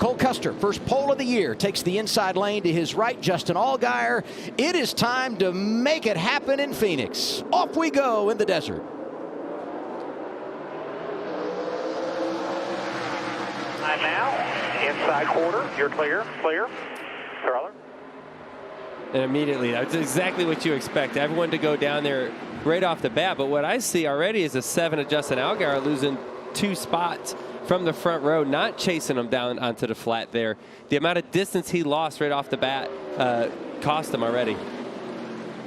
Cole Custer, first pole of the year, takes the inside lane to his right. Justin Allgaier. It is time to make it happen in Phoenix. Off we go in the desert. And now, inside quarter, you're clear. Carler. And immediately, that's exactly what you expect. Everyone to go down there right off the bat. But what I see already is a 7 of Justin Allgaier losing 2 spots from the front row, not chasing him down onto the flat there. The amount of distance he lost right off the bat cost him already.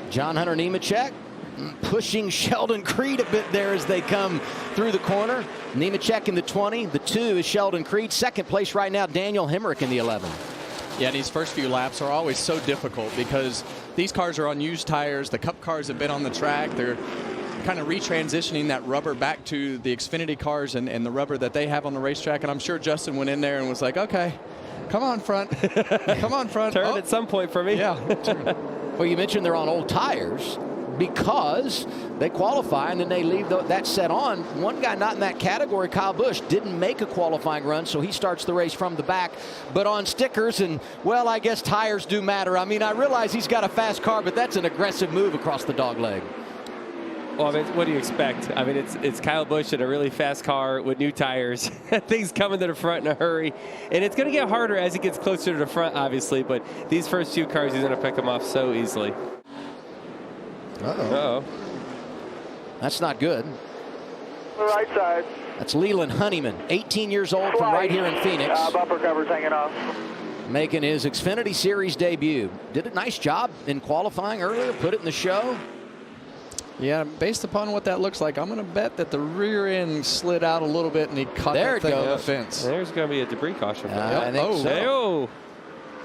John Hunter Nemechek pushing Sheldon Creed a bit there as they come through the corner. Nemechek in the 20. The 2 is Sheldon Creed. Second place right now, Daniel Hemrick in the 11. Yeah, these first few laps are always so difficult because these cars are on used tires. The Cup cars have been on the track. They're kind of retransitioning that rubber back to the Xfinity cars and the rubber that they have on the racetrack. And I'm sure Justin went in there and was like, okay, come on, front. Come on, front. Turn at some point for me. Yeah. Well, you mentioned they're on old tires because they qualify and then they leave that set on. One guy not in that category, Kyle Busch, didn't make a qualifying run, so he starts the race from the back, but on stickers. And, well, I guess tires do matter. I mean, I realize he's got a fast car, but that's an aggressive move across the dog leg. Well, I mean, what do you expect? I mean, it's Kyle Busch in a really fast car with new tires. Things coming to the front in a hurry. And it's going to get harder as he gets closer to the front, obviously. But these first few cars, he's going to pick them off so easily. Uh-oh. That's not good. The right side. That's Leland Honeyman, 18 years old, from right here in Phoenix. Bumper covers hanging off. Making his Xfinity Series debut. Did a nice job in qualifying earlier, put it in the show. Yeah, based upon what that looks like, I'm going to bet that the rear end slid out a little bit and he caught that thing on the fence. There's going to be a debris caution. I think so. Oh,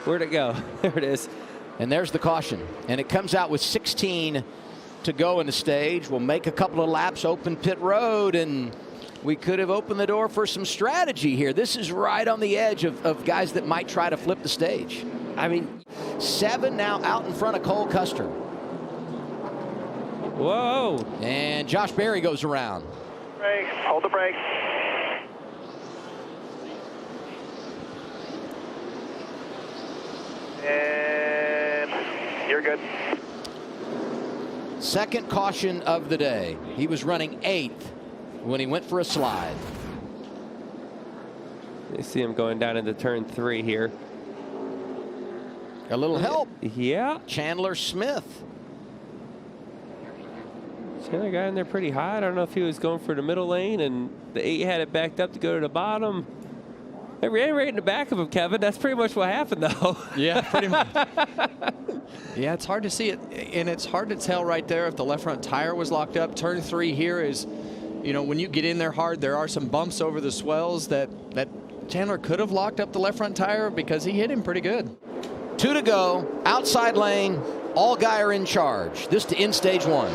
where'd it go? There it is. And there's the caution. And it comes out with 16 to go in the stage. We'll make a couple of laps, open pit road, and we could have opened the door for some strategy here. This is right on the edge of guys that might try to flip the stage. I mean, 7 now out in front of Cole Custer. Whoa. And Josh Berry goes around. Brake, hold the brake. And you're good. Second caution of the day. He was running 8th when he went for a slide. You see him going down into turn 3 here. A little help. Yeah. Chandler Smith. Chandler got in there pretty high. I don't know if he was going for the middle lane and the 8 had it backed up to go to the bottom. They ran right in the back of him, Kevin. That's pretty much what happened, though. Yeah, pretty much. Yeah, it's hard to see it, and it's hard to tell right there if the left front tire was locked up. Turn 3 here is, you know, when you get in there hard, there are some bumps over the swells that Chandler could have locked up the left front tire because he hit him pretty good. 2 to go, outside lane, Allgaier in charge. This to end stage 1.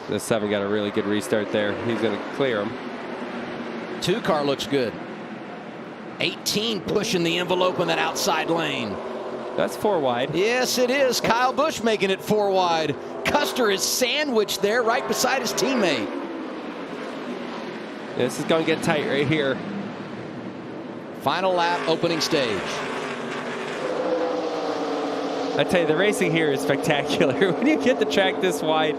The 7 got a really good restart there. He's going to clear him. 2 car looks good. 18 pushing the envelope in that outside lane. That's 4 wide. Yes, it is. Kyle Busch making it 4 wide. Custer is sandwiched there right beside his teammate. This is going to get tight right here. Final lap, opening stage. I tell you, the racing here is spectacular. When you get the track this wide,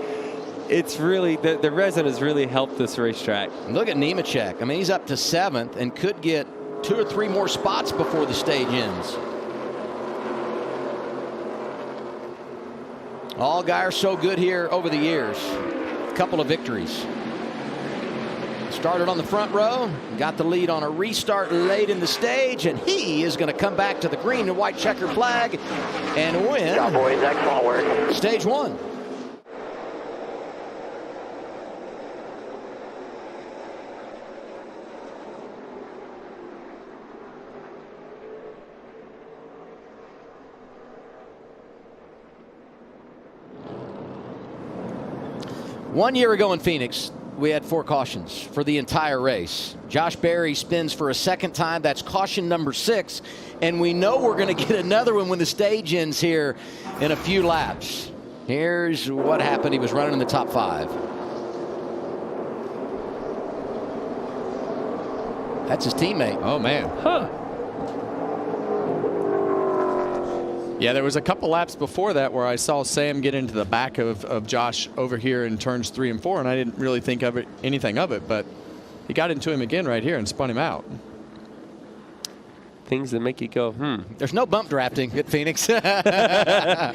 it's really, the resin has really helped this racetrack. Look at Nemechek. I mean, he's up to 7th and could get 2 or 3 more spots before the stage ends. Allgaier so good here over the years. A couple of victories. Started on the front row, got the lead on a restart late in the stage, and he is going to come back to the green and white checkered flag and win. Job, boys. Excellent work. Stage 1. One year ago in Phoenix, we had 4 cautions for the entire race. Josh Berry spins for a second time. That's caution number 6. And we know we're going to get another one when the stage ends here in a few laps. Here's what happened. He was running in the top 5. That's his teammate. Oh, man. Huh. Yeah, there was a couple laps before that where I saw Sam get into the back of Josh over here in turns 3 and 4, and I didn't really think of it, anything of it, but he got into him again right here and spun him out. Things that make you go, There's no bump drafting at Phoenix. Yeah,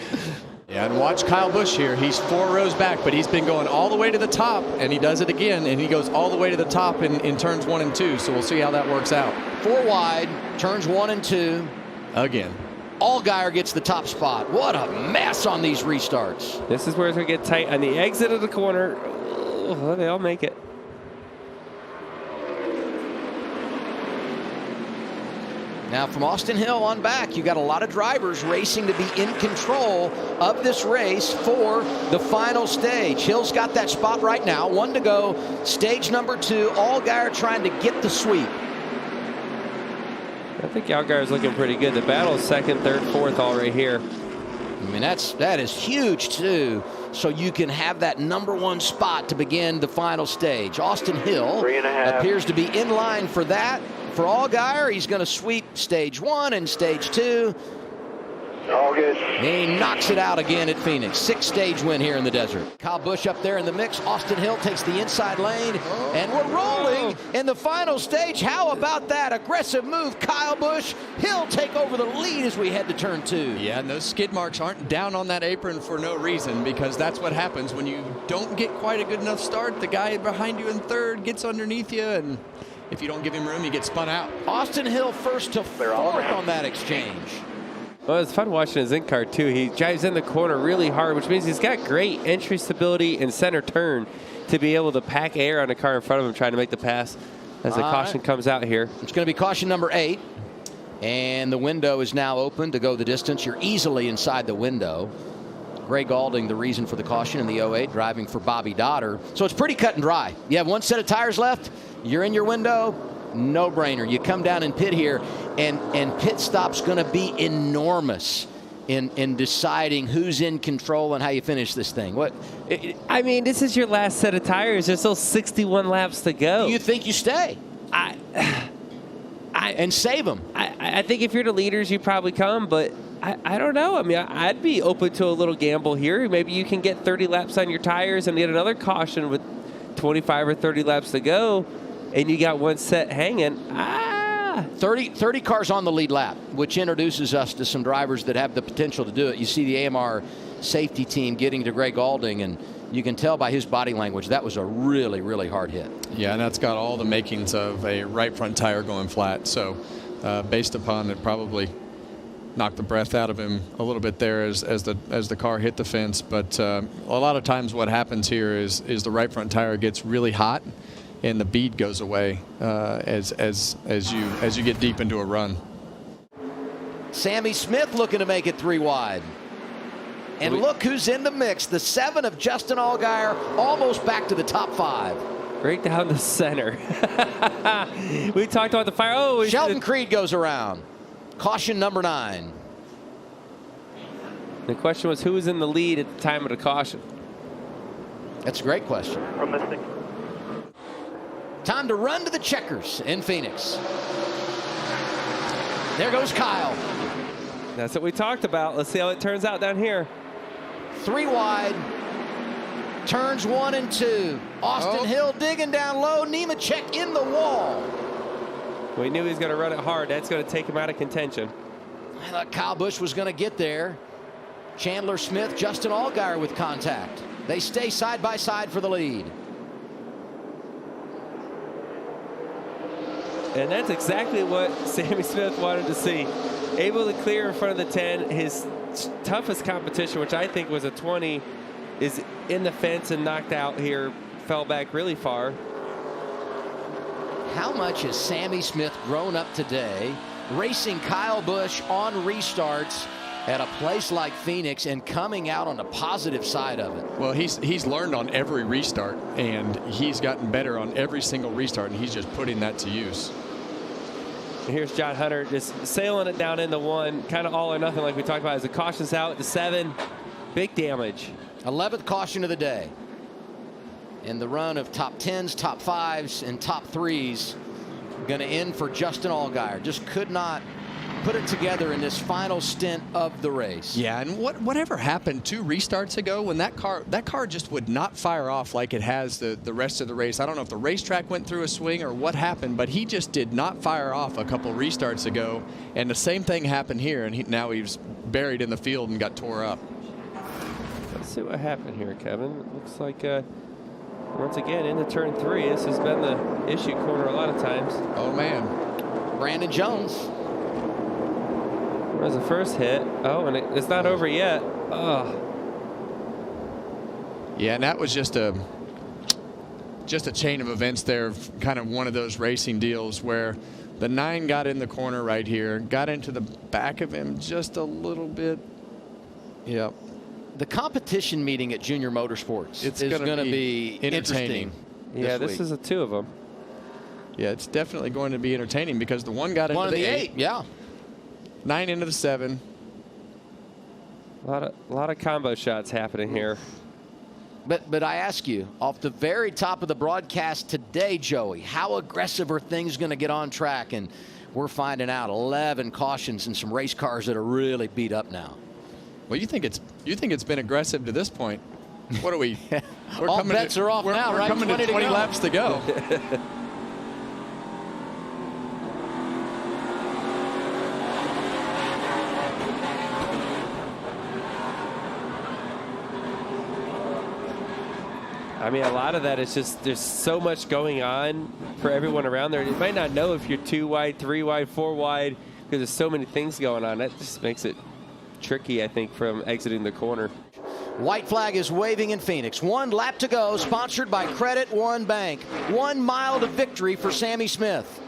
and watch Kyle Busch here. He's 4 rows back, but he's been going all the way to the top, and he does it again, and he goes all the way to the top in turns 1 and 2, so we'll see how that works out. 4 wide, turns 1 and 2. Again. Allgaier gets the top spot. What a mess on these restarts. This is where it's going to get tight on the exit of the corner. Oh, they all make it. Now from Austin Hill on back, you got a lot of drivers racing to be in control of this race for the final stage. Hill's got that spot right now. 1 to go. Stage number 2. Allgaier trying to get the sweep. I think Allgaier's looking pretty good. The battle's 2nd, 3rd, 4th all right here. I mean, that is huge, too. So you can have that number 1 spot to begin the final stage. Austin Hill 3.5. appears to be in line for that. For Allgaier, he's going to sweep stage 1 and stage 2. All good. He knocks it out again at Phoenix. 6-stage win here in the desert. Kyle Busch up there in the mix. Austin Hill takes the inside lane. And we're rolling in the final stage. How about that? Aggressive move, Kyle Busch. He'll take over the lead as we head to turn 2. Yeah, and those skid marks aren't down on that apron for no reason, because that's what happens when you don't get quite a good enough start. The guy behind you in 3rd gets underneath you, and if you don't give him room, you get spun out. Austin Hill first to 4th on that exchange. Well, it's fun watching his in-car, too. He drives in the corner really hard, which means he's got great entry stability and center turn to be able to pack air on the car in front of him trying to make the pass as the caution comes out here. It's going to be caution number 8. And the window is now open to go the distance. You're easily inside the window. Greg Galding, the reason for the caution in the 08, driving for Bobby Dotter. So it's pretty cut and dry. You have 1 set of tires left. You're in your window. No brainer. You come down and pit here, and pit stop's going to be enormous in deciding who's in control and how you finish this thing. I mean, this is your last set of tires. There's still 61 laps to go. You think you stay? And save them. I think if you're the leaders, you probably come, but I don't know. I mean, I'd be open to a little gamble here. Maybe you can get 30 laps on your tires and get another caution with 25 or 30 laps to go, and you got 1 set hanging. 30 cars on the lead lap, which introduces us to some drivers that have the potential to do it. You see the AMR safety team getting to Greg Galding, and you can tell by his body language that was a really, really hard hit. Yeah, and that's got all the makings of a right front tire going flat. So based upon it, probably knocked the breath out of him a little bit there as the car hit the fence. But a lot of times what happens here is the right front tire gets really hot, and the bead goes away as you get deep into a run. Sammy Smith looking to make it 3 wide. And look who's in the mix. The 7 of Justin Allgaier, almost back to the top 5. Right down the center. We talked about the fire. Oh, Sheldon Creed goes around. Caution number 9. The question was who was in the lead at the time of the caution? That's a great question. From the 6. Time to run to the checkers in Phoenix. There goes Kyle. That's what we talked about. Let's see how it turns out down here. 3 wide. Turns 1 and 2. Austin Hill digging down low. Nemechek in the wall. We knew he was going to run it hard. That's going to take him out of contention. I thought Kyle Busch was going to get there. Chandler Smith, Justin Allgaier with contact. They stay side by side for the lead. And that's exactly what Sammy Smith wanted to see. Able to clear in front of the 10. His toughest competition, which I think was a 20, is in the fence and knocked out here. Fell back really far. How much has Sammy Smith grown up today, racing Kyle Busch on restarts at a place like Phoenix and coming out on the positive side of it? Well, he's learned on every restart, and he's gotten better on every single restart, and he's just putting that to use. And here's John Hunter just sailing it down into 1, kind of all or nothing like we talked about. As the caution's out to 7, big damage. 11th caution of the day. In the run of top 10s, top 5s, and top 3s, going to end for Justin Allgaier. Just could not put it together in this final stint of the race. Yeah, and whatever happened 2 restarts ago when that car just would not fire off like it has the rest of the race. I don't know if the racetrack went through a swing or what happened, but he just did not fire off a couple restarts ago. And the same thing happened here, and now he's buried in the field and got tore up. Let's see what happened here, Kevin. It looks like once again into turn 3. This has been the issue corner a lot of times. Oh man, Brandon Jones. There's the first hit. Oh, and it's not over yet. Oh. Yeah, and that was just a chain of events there, kind of one of those racing deals where the 9 got in the corner right here, got into the back of him just a little bit. Yep. The competition meeting at Junior Motorsports It's is going to be entertaining. Yeah, this is a 2 of them. Yeah, it's definitely going to be entertaining because the 1 got One into of the the 8. Yeah. 9 into the 7. A lot of combo shots happening here. But I ask you, off the very top of the broadcast today, Joey, how aggressive are things going to get on track? And we're finding out 11 cautions and some race cars that are really beat up now. Well, you think it's been aggressive to this point? What are we? All bets are off now, we're right? coming to 20 laps to go. I mean, a lot of that is just there's so much going on for everyone around there. You might not know if you're 2 wide, 3 wide, 4 wide because there's so many things going on. That just makes it tricky, I think, from exiting the corner. White flag is waving in Phoenix. 1 lap to go, sponsored by Credit One Bank. 1 mile to victory for Sammy Smith.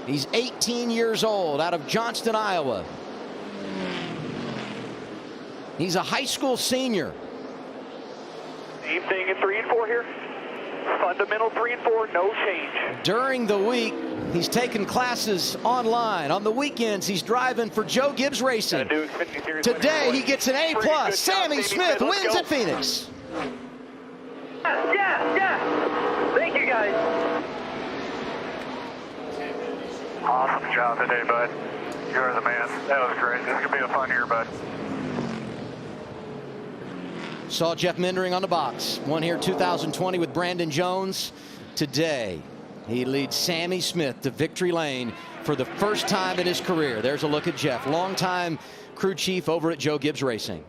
He's 18 years old, out of Johnston, Iowa. He's a high school senior. Same thing in 3 and 4 here. Fundamental 3 and 4, no change. During the week, he's taken classes online. On the weekends, he's driving for Joe Gibbs Racing. Today, he gets an A+. Sammy Smith wins at Phoenix. Yeah. Thank you, guys. Awesome job today, bud. You're the man. That was great. This is going to be a fun year, bud. Saw Jeff Mindering on the box. Won here 2020 with Brandon Jones. Today, he leads Sammy Smith to victory lane for the first time in his career. There's a look at Jeff, longtime crew chief over at Joe Gibbs Racing.